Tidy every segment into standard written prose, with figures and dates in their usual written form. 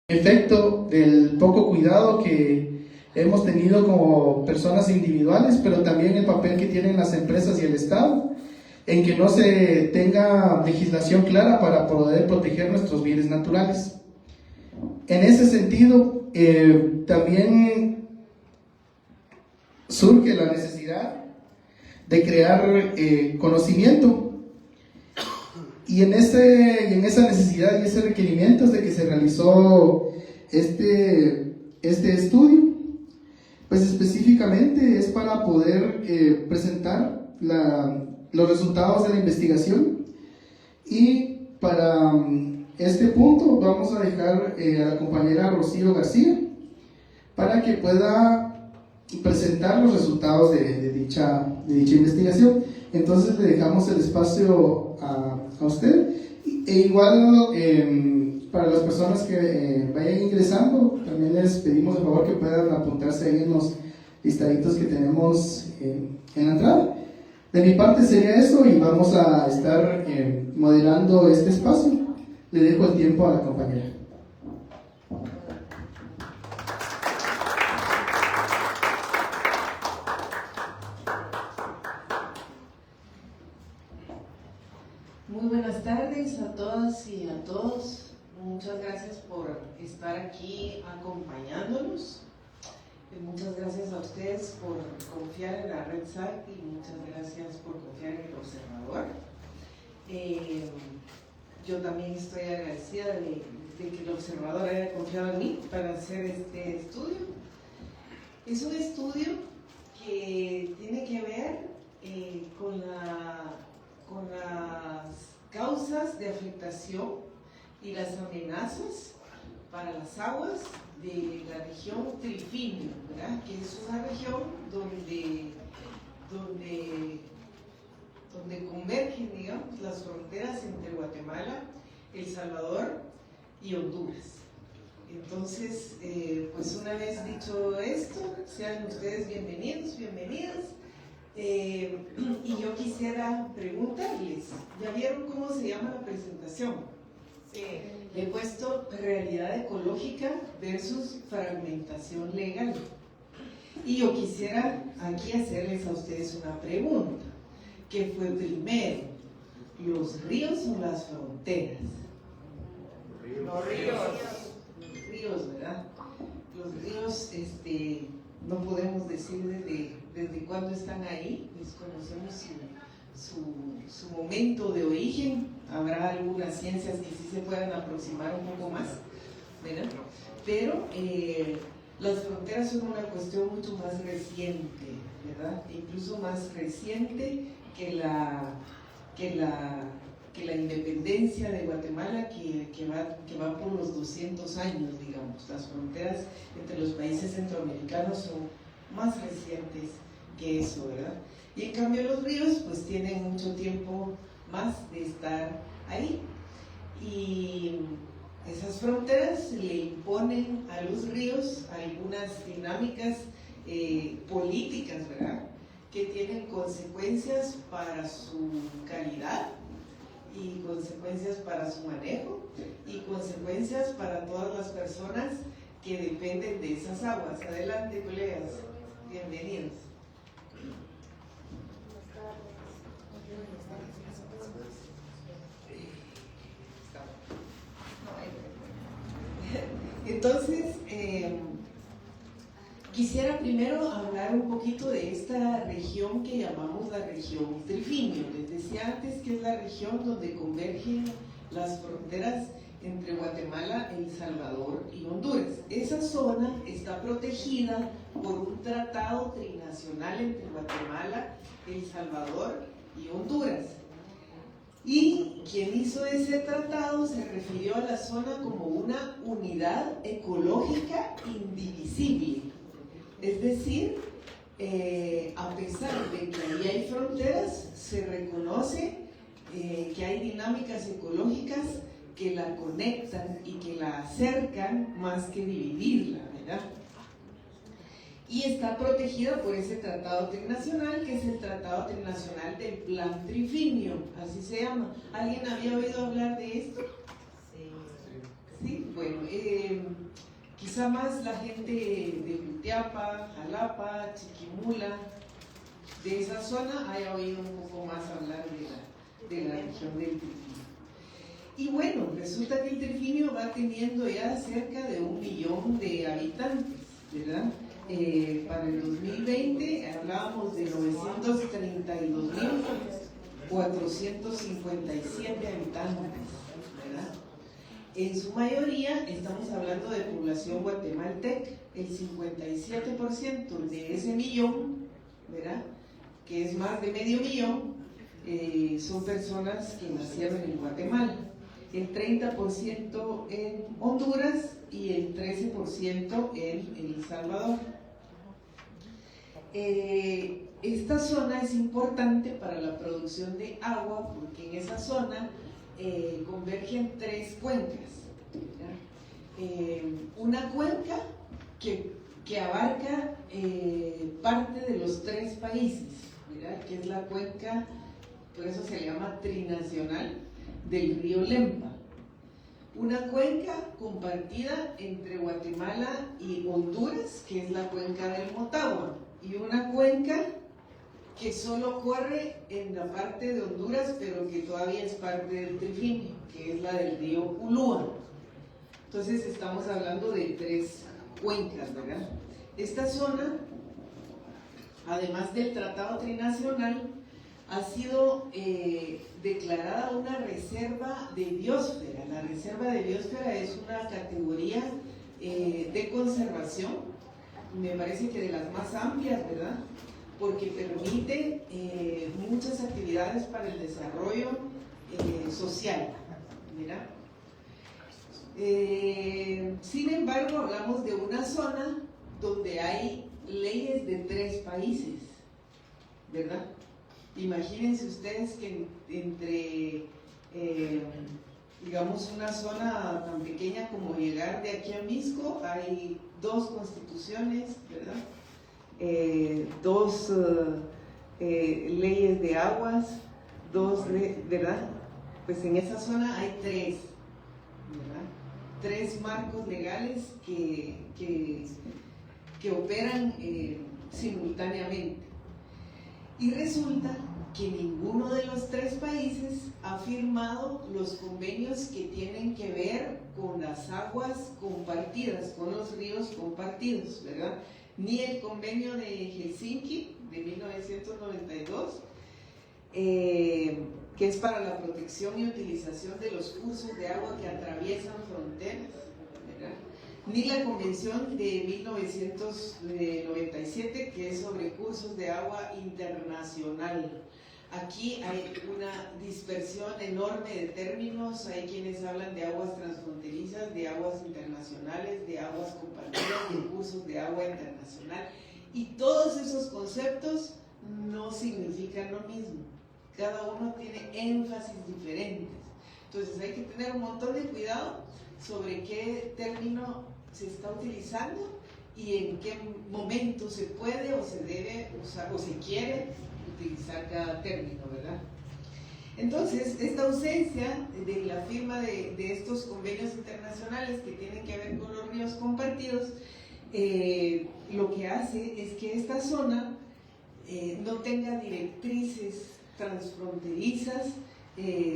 Efecto del poco cuidado que hemos tenido como personas individuales, pero también el papel que tienen las empresas y el Estado, en que no se tenga legislación clara para poder proteger nuestros bienes naturales. En ese sentido, también surge la necesidad de crear conocimiento. Y en esa necesidad y ese requerimiento es de que se realizó este estudio. Pues específicamente es para poder presentar los resultados de la investigación. Y para este punto vamos a dejar a la compañera Rocío García para que pueda presentar los resultados de dicha investigación. Entonces le dejamos el espacio a usted, e igual para las personas que vayan ingresando, también les pedimos de favor que puedan apuntarse ahí en los listaditos que tenemos en la entrada. De mi parte sería eso, y vamos a estar moderando este espacio. Le dejo el tiempo a la compañera. Muy buenas tardes a todas y a todos. Muchas gracias por estar aquí acompañándonos. Muchas gracias a ustedes por confiar en la Red SAC y muchas gracias por confiar en el observador. Yo también estoy agradecida de que el observador haya confiado en mí para hacer este estudio. Es un estudio que tiene que ver con las causas de afectación y las amenazas para las aguas de la región Trifinio, ¿verdad? Que es una región donde convergen, digamos, las fronteras entre Guatemala, El Salvador y Honduras. Entonces, pues una vez dicho esto, sean ustedes bienvenidos, bienvenidas. Y yo quisiera preguntarles, ¿ya vieron cómo se llama la presentación? Sí. Le he puesto realidad ecológica versus fragmentación legal. Y yo quisiera aquí hacerles a ustedes una pregunta. ¿Qué fue primero? ¿Los ríos o las fronteras? Los ríos. Los ríos, ¿verdad? Los ríos, no podemos decir desde cuándo están ahí, desconocemos su momento de origen. Habrá algunas ciencias que sí se puedan aproximar un poco más, ¿verdad? Pero las fronteras son una cuestión mucho más reciente, ¿verdad? Incluso más reciente que la independencia de Guatemala, que va por los 200 años, digamos. Las fronteras entre los países centroamericanos son más recientes que eso, ¿verdad? Y en cambio los ríos pues tienen mucho tiempo más de estar ahí, y esas fronteras le imponen a los ríos algunas dinámicas políticas, ¿verdad?, que tienen consecuencias para su calidad y consecuencias para su manejo y consecuencias para todas las personas que dependen de esas aguas. Adelante, colegas, bienvenidos. Entonces, quisiera primero hablar un poquito de esta región que llamamos la región Trifinio. Les decía antes que es la región donde convergen las fronteras entre Guatemala, El Salvador y Honduras. Esa zona está protegida por un tratado trinacional entre Guatemala, El Salvador y Honduras. Y quien hizo ese tratado se refirió a la zona como una unidad ecológica indivisible. Es decir, a pesar de que ahí hay fronteras, se reconoce que hay dinámicas ecológicas que la conectan y que la acercan más que dividirla, ¿verdad? Y está protegida por ese tratado trinacional, que es el Tratado Trinacional del Plan Trifinio, así se llama. ¿Alguien había oído hablar de esto? Sí. Sí, bueno, quizá más la gente de Jutiapa, Jalapa, Chiquimula, de esa zona haya oído un poco más hablar de la región del Trifinio. Y bueno, resulta que el Trifinio va teniendo ya cerca de 1 millón de habitantes, ¿verdad? Para el 2020 hablábamos de 932.457 habitantes, ¿verdad? En su mayoría estamos hablando de población guatemalteca, el 57% de ese millón, ¿verdad?, que es más de medio millón, son personas que nacieron en Guatemala, el 30% en Honduras y el 13% en El Salvador. Esta zona es importante para la producción de agua porque en esa zona convergen 3 cuencas. Una cuenca que abarca parte de los 3 países, ¿verdad?, que es la cuenca, por eso se le llama trinacional, del río Lempa. Una cuenca compartida entre Guatemala y Honduras, que es la cuenca del Motagua, y una cuenca que solo corre en la parte de Honduras, pero que todavía es parte del Trifinio, que es la del río Ulúa. Entonces estamos hablando de 3 cuencas, ¿verdad? Esta zona, además del Tratado Trinacional, ha sido declarada una reserva de biosfera. La reserva de biosfera es una categoría de conservación, me parece que de las más amplias, ¿verdad?, porque permite muchas actividades para el desarrollo social, ¿verdad? Sin embargo, hablamos de una zona donde hay leyes de 3 países, ¿verdad? Imagínense ustedes que entre, digamos, una zona tan pequeña como llegar de aquí a Misco, hay 2 constituciones, ¿verdad? 2 leyes de aguas, 2, ¿verdad? Pues en esa zona hay 3, ¿verdad? 3 marcos legales que operan simultáneamente. Y resulta que ninguno de los 3 países ha firmado los convenios que tienen que ver con las aguas compartidas, con los ríos compartidos, ¿verdad? Ni el convenio de Helsinki de 1992, que es para la protección y utilización de los cursos de agua que atraviesan fronteras, ¿verdad?, ni la convención de 1997, que es sobre cursos de agua internacional. Aquí hay una dispersión enorme de términos, hay quienes hablan de aguas transfronterizas, de aguas internacionales, de aguas compartidas, de cursos de agua internacional, y todos esos conceptos no significan lo mismo, cada uno tiene énfasis diferentes. Entonces hay que tener un montón de cuidado sobre qué término se está utilizando y en qué momento se puede o se debe usar o se quiere utilizar cada término, ¿verdad? Entonces, esta ausencia de la firma de estos convenios internacionales que tienen que ver con los ríos compartidos, lo que hace es que esta zona no tenga directrices transfronterizas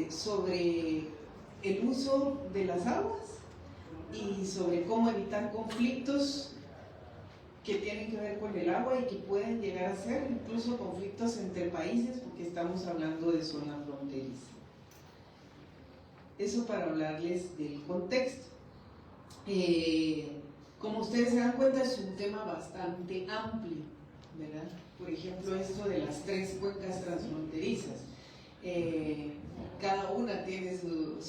sobre el uso de las aguas y sobre cómo evitar conflictos que tienen que ver con el agua y que pueden llegar a ser incluso conflictos entre países, porque estamos hablando de zona fronteriza. Eso para hablarles del contexto. Como ustedes se dan cuenta, es un tema bastante amplio, ¿verdad? Por ejemplo, esto de las 3 cuencas transfronterizas. Cada una tiene su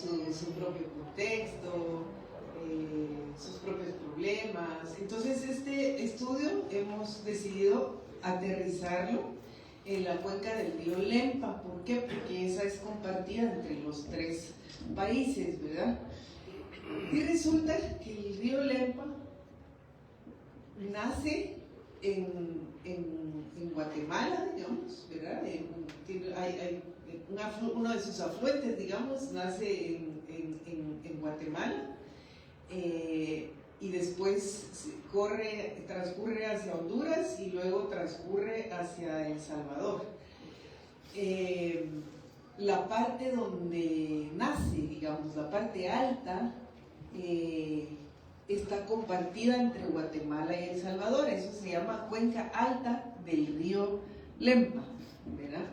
propio contexto, sus propios problemas. Entonces este estudio hemos decidido aterrizarlo en la cuenca del río Lempa. ¿Por qué? Porque esa es compartida entre los 3 países, ¿verdad? Y resulta que el río Lempa nace en Guatemala, digamos, ¿verdad? Uno de sus afluentes, digamos, nace en Guatemala, y después transcurre hacia Honduras y luego transcurre hacia El Salvador. La parte donde nace, digamos, la parte alta, está compartida entre Guatemala y El Salvador. Eso se llama cuenca alta del río Lempa, ¿verdad?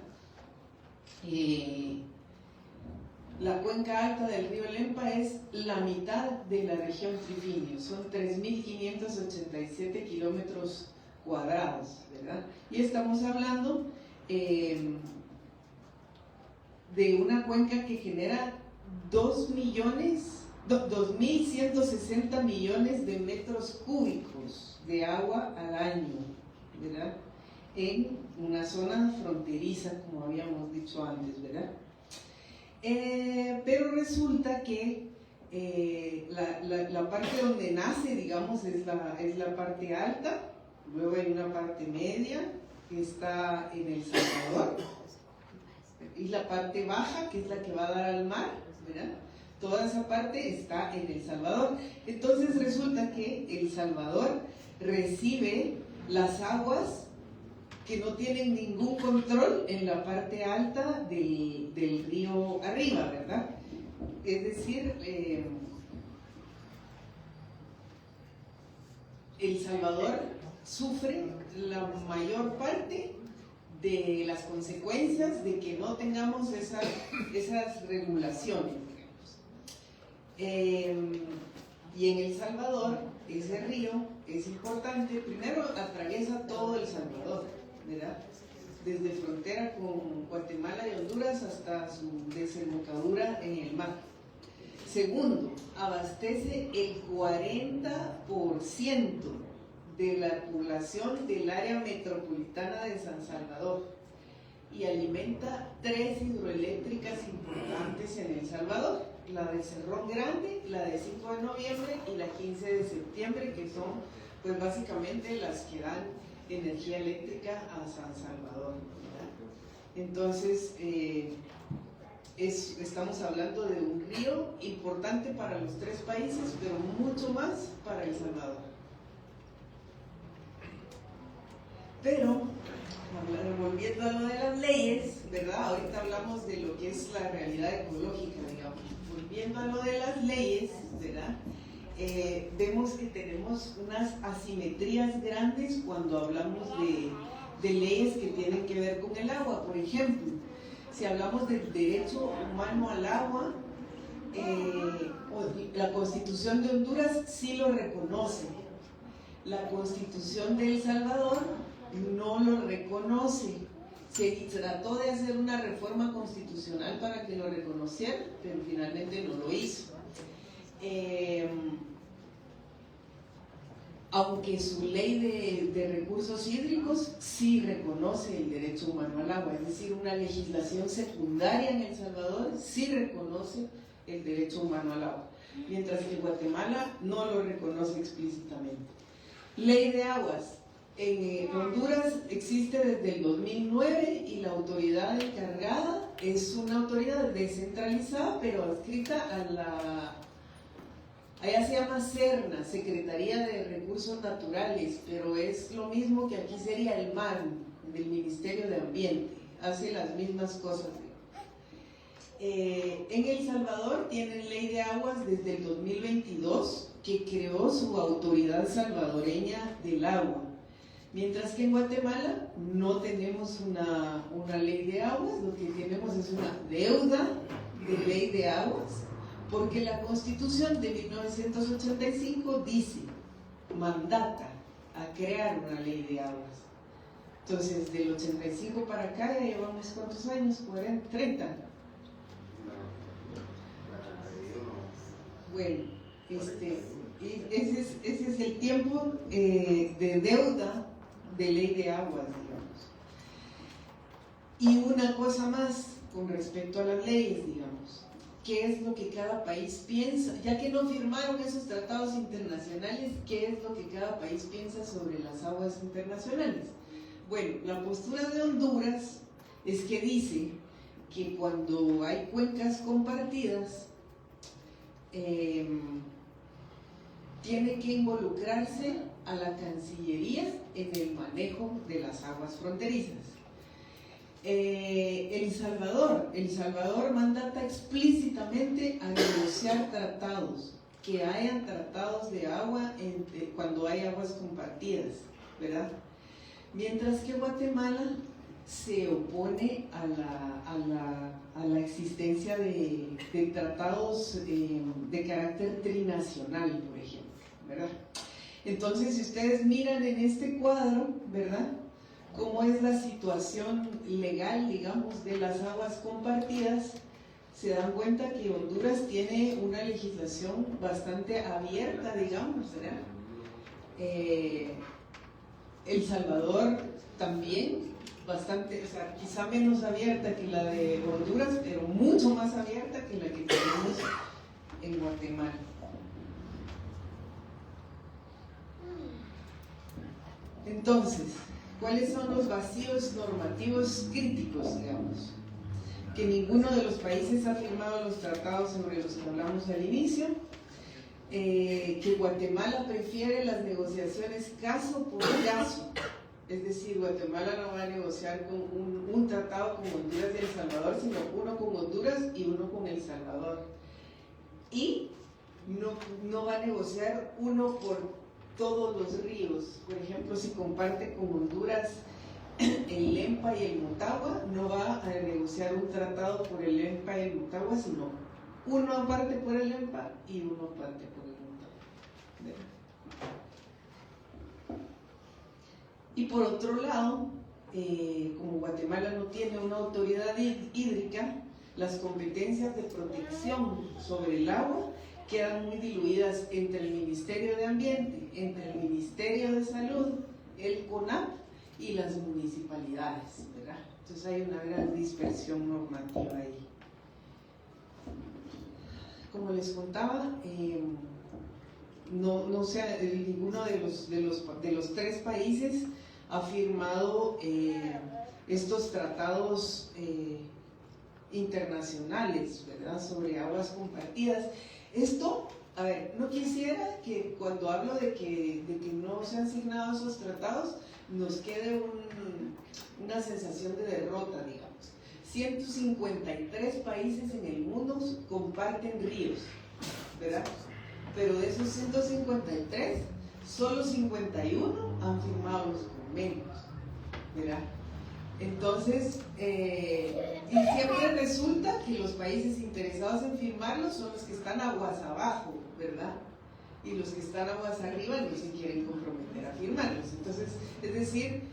La cuenca alta del río Lempa es la mitad de la región Trifinio, son 3.587 kilómetros cuadrados, ¿verdad? Y estamos hablando de una cuenca que genera 2.160 millones de metros cúbicos de agua al año, ¿verdad? En una zona fronteriza, como habíamos dicho antes, ¿verdad? Pero resulta que la parte donde nace, digamos, es la parte alta, luego hay una parte media que está en El Salvador, y la parte baja, que es la que va a dar al mar, ¿verdad? Toda esa parte está en El Salvador. Entonces resulta que El Salvador recibe las aguas que no tienen ningún control en la parte alta del río arriba, ¿verdad? Es decir, El Salvador sufre la mayor parte de las consecuencias de que no tengamos esas regulaciones, digamos. Y en El Salvador, ese río es importante, primero atraviesa todo El Salvador, ¿verdad? Desde frontera con Guatemala y Honduras hasta su desembocadura en el mar. Segundo, abastece el 40% de la población del área metropolitana de San Salvador y alimenta 3 hidroeléctricas importantes en El Salvador, la de Cerrón Grande, la de 5 de noviembre y la 15 de septiembre, que son pues básicamente las que dan energía eléctrica a San Salvador, ¿verdad? Entonces estamos hablando de un río importante para los 3 países, pero mucho más para El Salvador. Pero, volviendo a lo de las leyes, ¿verdad? Ahorita hablamos de lo que es la realidad ecológica, digamos. Volviendo a lo de las leyes, ¿verdad? Vemos que tenemos unas asimetrías grandes cuando hablamos de leyes que tienen que ver con el agua. Por ejemplo, si hablamos del derecho humano al agua, la Constitución de Honduras sí lo reconoce. La Constitución de El Salvador no lo reconoce. Se trató de hacer una reforma constitucional para que lo reconociera, pero finalmente no lo hizo. Aunque su ley de recursos hídricos sí reconoce el derecho humano al agua, es decir, una legislación secundaria en El Salvador sí reconoce el derecho humano al agua, mientras que Guatemala no lo reconoce explícitamente. Ley de aguas. En Honduras existe desde el 2009 y la autoridad encargada es una autoridad descentralizada, pero adscrita allá se llama SERNA, Secretaría de Recursos Naturales, pero es lo mismo que aquí sería el MAN, del Ministerio de Ambiente, hace las mismas cosas. En El Salvador tienen ley de aguas desde el 2022, que creó su autoridad salvadoreña del agua. Mientras que en Guatemala no tenemos una ley de aguas, lo que tenemos es una deuda de ley de aguas, porque la Constitución de 1985 dice, mandata a crear una ley de aguas. Entonces, del 85 para acá ya llevamos ¿cuántos años? 40, 30. Bueno, ese es el tiempo de deuda de ley de aguas, digamos. Y una cosa más con respecto a las leyes, digamos. ¿Qué es lo que cada país piensa? Ya que no firmaron esos tratados internacionales, ¿qué es lo que cada país piensa sobre las aguas internacionales? Bueno, la postura de Honduras es que dice que cuando hay cuencas compartidas, tiene que involucrarse a la Cancillería en el manejo de las aguas fronterizas. El Salvador mandata explícitamente a negociar tratados, que hayan tratados de agua cuando hay aguas compartidas, ¿verdad? Mientras que Guatemala se opone a la existencia de tratados de carácter trinacional, por ejemplo, ¿verdad? Entonces, si ustedes miran en este cuadro, ¿verdad?, cómo es la situación legal, digamos, de las aguas compartidas, se dan cuenta que Honduras tiene una legislación bastante abierta, digamos, ¿verdad? El Salvador también, bastante, o sea, quizá menos abierta que la de Honduras, pero mucho más abierta que la que tenemos en Guatemala. Entonces, ¿cuáles son los vacíos normativos críticos, digamos? Que ninguno de los países ha firmado los tratados sobre los que hablamos al inicio, que Guatemala prefiere las negociaciones caso por caso, es decir, Guatemala no va a negociar con un tratado con Honduras y El Salvador, sino uno con Honduras y uno con El Salvador, y no va a negociar uno por todos los ríos. Por ejemplo, si comparte con Honduras el Lempa y el Motagua, no va a negociar un tratado por el Lempa y el Motagua, sino uno aparte por el Lempa y uno aparte por el Motagua. Y por otro lado, como Guatemala no tiene una autoridad hídrica, las competencias de protección sobre el agua quedan muy diluidas entre el Ministerio de Ambiente, entre el Ministerio de Salud, el CONAP y las municipalidades, ¿verdad? Entonces hay una gran dispersión normativa ahí. Como les contaba, ninguno de los tres países ha firmado estos tratados internacionales, ¿verdad?, sobre aguas compartidas. Esto, a ver, no quisiera que cuando hablo de que no se han signado esos tratados, nos quede una sensación de derrota, digamos. 153 países en el mundo comparten ríos, ¿verdad? Pero de esos 153, solo 51 han firmado los convenios, ¿verdad? Entonces, y siempre resulta que los países interesados en firmarlos son los que están aguas abajo, ¿verdad? Y los que están aguas arriba no se quieren comprometer a firmarlos. Entonces, es decir,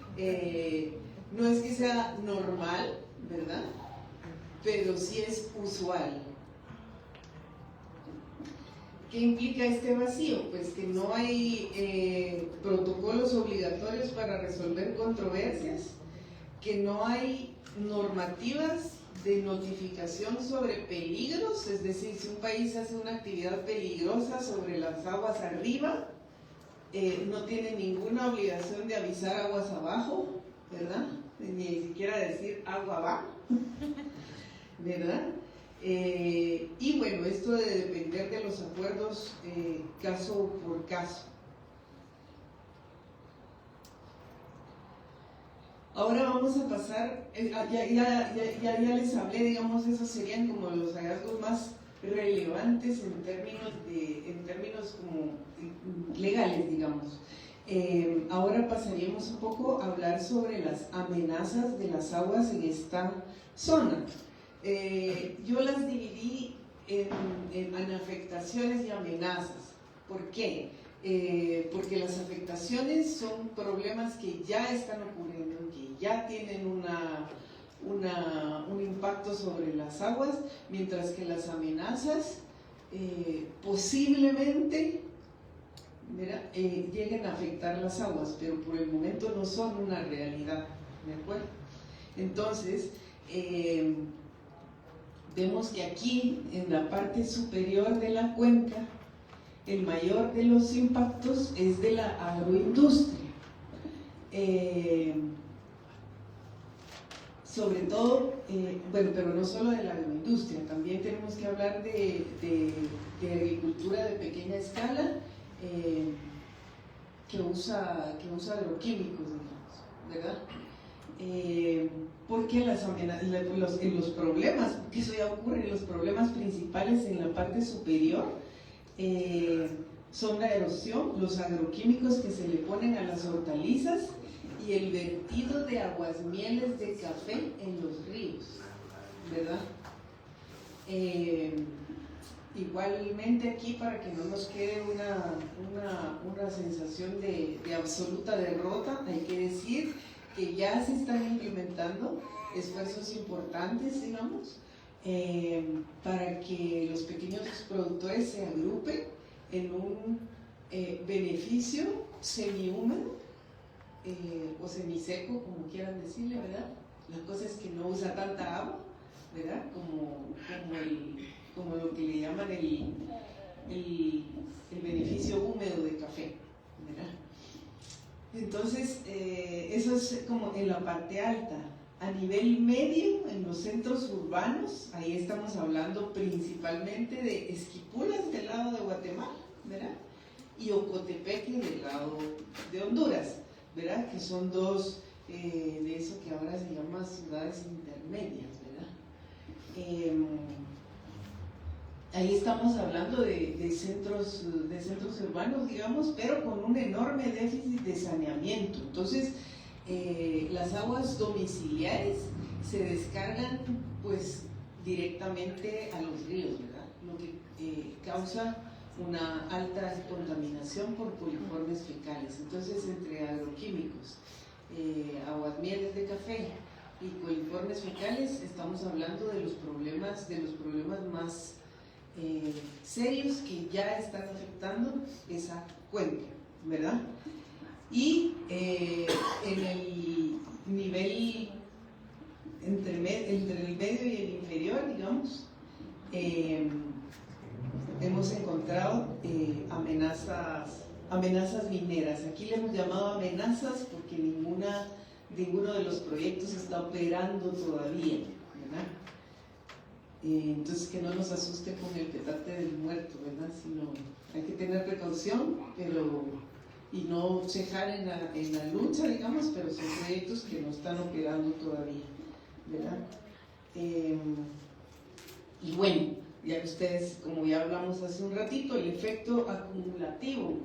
no es que sea normal, ¿verdad?, pero sí es usual. ¿Qué implica este vacío? Pues que no hay protocolos obligatorios para resolver controversias, que no hay normativas de notificación sobre peligros, es decir, si un país hace una actividad peligrosa sobre las aguas arriba, no tiene ninguna obligación de avisar aguas abajo, ¿verdad? Ni siquiera decir agua abajo, ¿verdad? Y bueno, esto de depender de los acuerdos caso por caso. Ahora vamos a pasar, ya les hablé, digamos, esos serían como los hallazgos más relevantes en términos como legales, digamos. Ahora pasaríamos un poco a hablar sobre las amenazas de las aguas en esta zona. Yo las dividí en afectaciones y amenazas. ¿Por qué? Porque las afectaciones son problemas que ya están ocurriendo, que ya tienen un impacto sobre las aguas, mientras que las amenazas posiblemente lleguen a afectar las aguas, pero por el momento no son una realidad, ¿de acuerdo? Entonces, vemos que aquí, en la parte superior de la cuenca, el mayor de los impactos es de la agroindustria. Sobre todo, bueno, pero no solo de la agroindustria, también tenemos que hablar de agricultura de pequeña escala que usa agroquímicos, digamos, ¿verdad? Porque los problemas, porque eso ya ocurre, los problemas principales en la parte superior son la erosión, los agroquímicos que se le ponen a las hortalizas y el vertido de aguasmieles de café en los ríos, ¿verdad? Igualmente aquí, para que no nos quede una sensación de absoluta derrota, hay que decir que ya se están implementando esfuerzos importantes, digamos, para que los pequeños productores se agrupen en un beneficio semi-húmedo o semiseco, como quieran decirle, ¿verdad? La cosa es que no usa tanta agua, ¿verdad? Como lo que le llaman el beneficio húmedo de café, ¿verdad? Entonces, eso es como en la parte alta. A nivel medio, en los centros urbanos, ahí estamos hablando principalmente de Esquipulas del lado de Guatemala, ¿verdad? Y Ocotepeque del lado de Honduras, ¿verdad? Que son dos de eso que ahora se llama ciudades intermedias, ¿verdad? Ahí estamos hablando de centros urbanos, digamos, pero con un enorme déficit de saneamiento. Entonces, las aguas domiciliares se descargan pues directamente a los ríos, ¿verdad? Lo que causa una alta contaminación por coliformes fecales. Entonces, entre agroquímicos, aguasmieles de café y coliformes fecales, estamos hablando de los problemas más serios que ya están afectando esa cuenca, ¿verdad? Y en el nivel entre el medio y el inferior, digamos, hemos encontrado amenazas mineras. Aquí le hemos llamado amenazas porque ninguno de los proyectos está operando todavía, ¿verdad? Entonces, que no nos asuste con el petate del muerto, ¿verdad? Sino hay que tener precaución, y no cejar en la lucha, digamos, pero son proyectos que no están operando todavía, ¿verdad? Y bueno, ya ustedes, como ya hablamos hace un ratito, el efecto acumulativo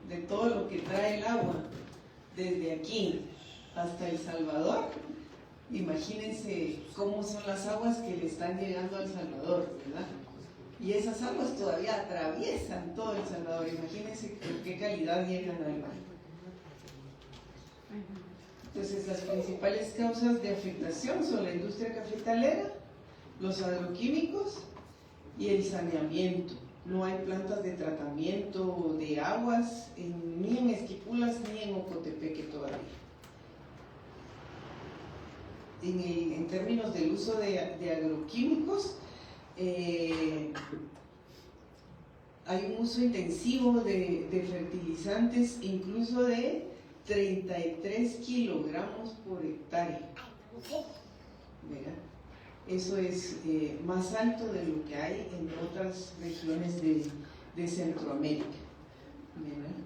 de todo lo que trae el agua desde aquí hasta El Salvador. Imagínense cómo son las aguas que le están llegando a El Salvador, ¿verdad? Y esas aguas todavía atraviesan todo El Salvador. Imagínense con qué calidad llegan al mar. Entonces, las principales causas de afectación son la industria cafetalera, los agroquímicos y el saneamiento. No hay plantas de tratamiento de aguas ni en Esquipulas ni en Ocotepeque todavía. En términos del uso de agroquímicos, hay un uso intensivo de fertilizantes, incluso de 33 kilogramos por hectárea. ¿Verdad? Eso es más alto de lo que hay en otras regiones de Centroamérica. ¿Verdad?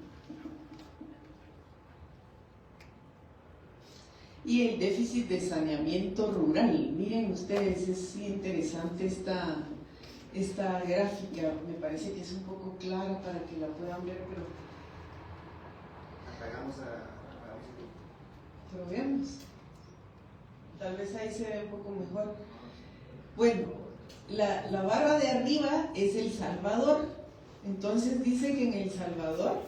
Y el déficit de saneamiento rural. Miren ustedes, es interesante esta gráfica. Me parece que es un poco clara para que la puedan ver, pero apagamos pero veamos. Tal vez ahí se ve un poco mejor. Bueno, la barra de arriba es El Salvador. Entonces dice que en El Salvador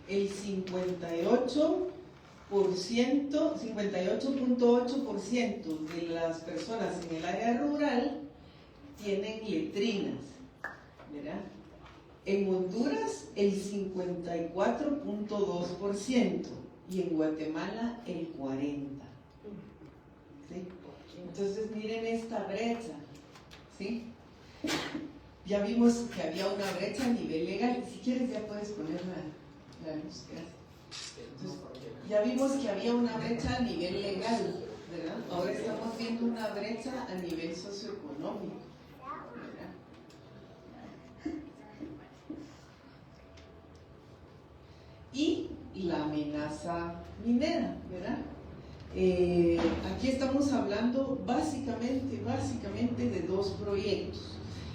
el 58.8% de las personas en el área rural tienen letrinas, ¿verdad? En Honduras el 54.2% y en Guatemala el 40%. ¿Sí? Entonces miren esta brecha, ¿sí? Ya vimos que había una brecha a nivel legal. Si quieres ya puedes poner la luz, gracias. Entonces, ya vimos que había una brecha a nivel legal, ¿verdad? Ahora estamos viendo una brecha a nivel socioeconómico, ¿verdad? y la amenaza minera, ¿verdad? Aquí estamos hablando básicamente de dos proyectos.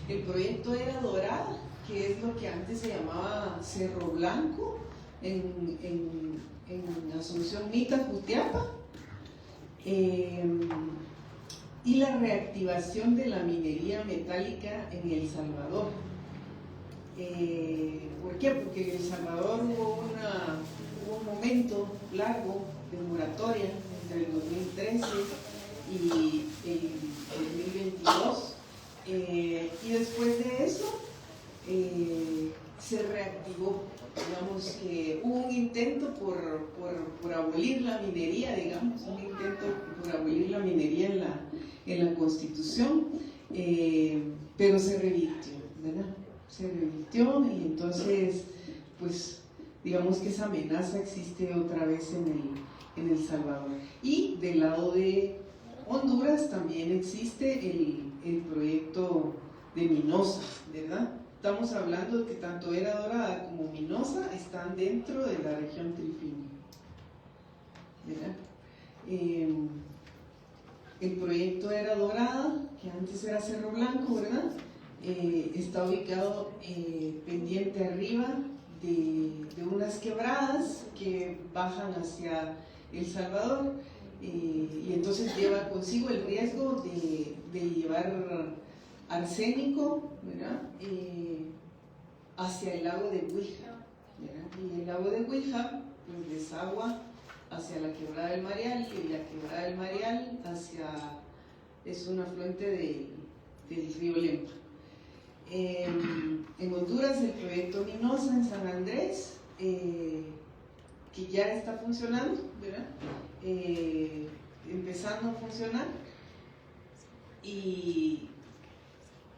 El proyecto Era Dorada, que es lo que antes se llamaba Cerro Blanco, en Asunción Mita, Jutiapa, y la reactivación de la minería metálica en El Salvador. ¿Por qué? Porque en El Salvador hubo un momento largo de moratoria entre el 2013 y el 2022, y después de eso se reactivó. Digamos que hubo un intento por abolir la minería, digamos, un intento por abolir la minería en la Constitución, pero se revirtió, ¿verdad? Se revirtió, y entonces, pues, digamos que esa amenaza existe otra vez en El Salvador. Y del lado de Honduras también existe el proyecto de Minosa, ¿verdad? Estamos hablando de que tanto Era Dorada como Minosa están dentro de la región Trifini, ¿verdad? El proyecto Era Dorada, que antes era Cerro Blanco, ¿verdad? Está ubicado pendiente arriba de unas quebradas que bajan hacia El Salvador, y entonces lleva consigo el riesgo de llevar arsénico, ¿verdad? Hacia el lago de Huija, ¿verdad? Y el lago de Huija pues desagua hacia la quebrada del Marial, y la quebrada del Marial es un afluente del río Lempa. En Honduras el proyecto Minosa en San Andrés, que ya está funcionando, ¿verdad? Empezando a funcionar, y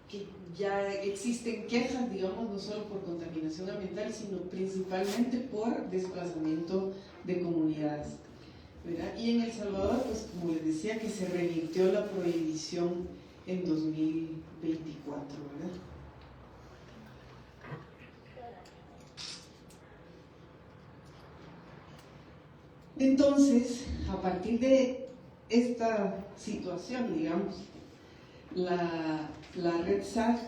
que ya existen quejas, digamos, no solo por contaminación ambiental, sino principalmente por desplazamiento de comunidades, ¿verdad? Y en El Salvador, pues como les decía, que se revirtió la prohibición en 2024, ¿verdad? Entonces, a partir de esta situación, digamos, la Red SAG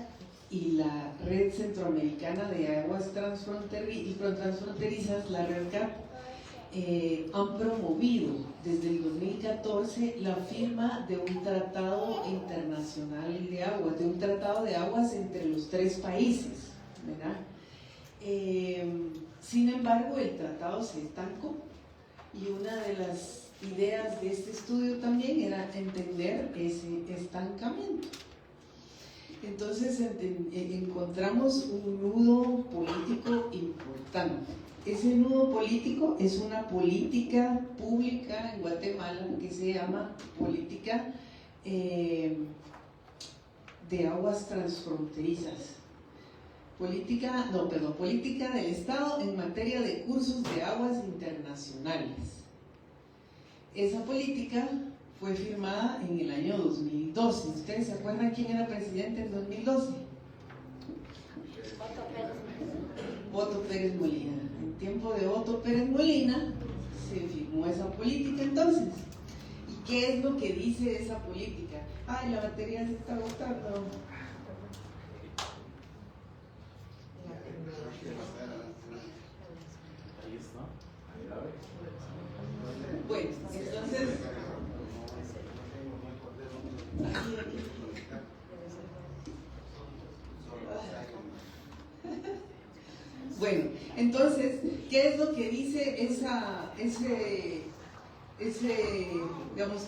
y la Red Centroamericana de Aguas Transfronterizas, la Red CAP, han promovido desde el 2014 la firma de un tratado internacional de aguas, de un tratado de aguas entre los tres países, ¿verdad? Sin embargo, el tratado se estancó, y una de las ideas de este estudio también era entender ese estancamiento. Entonces encontramos un nudo político importante. Ese nudo político es una política pública en Guatemala que se llama política de aguas transfronterizas. Política del Estado en materia de cursos de aguas internacionales. Esa política fue firmada en el año 2012. ¿Ustedes se acuerdan quién era presidente en 2012? Otto Pérez Molina. En tiempo de Otto Pérez Molina se firmó esa política entonces. ¿Y qué es lo que dice esa política? Ay, la batería se está agotando. Bueno, entonces bueno, entonces, ¿qué es lo que dice digamos,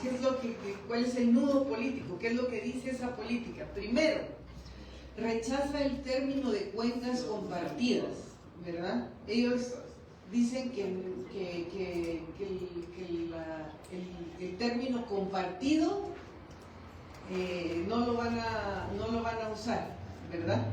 cuál es el nudo político? ¿Qué es lo que dice esa política? Primero, rechaza el término de cuencas compartidas, ¿verdad? Ellos dicen que el término compartido no lo van a usar, ¿verdad?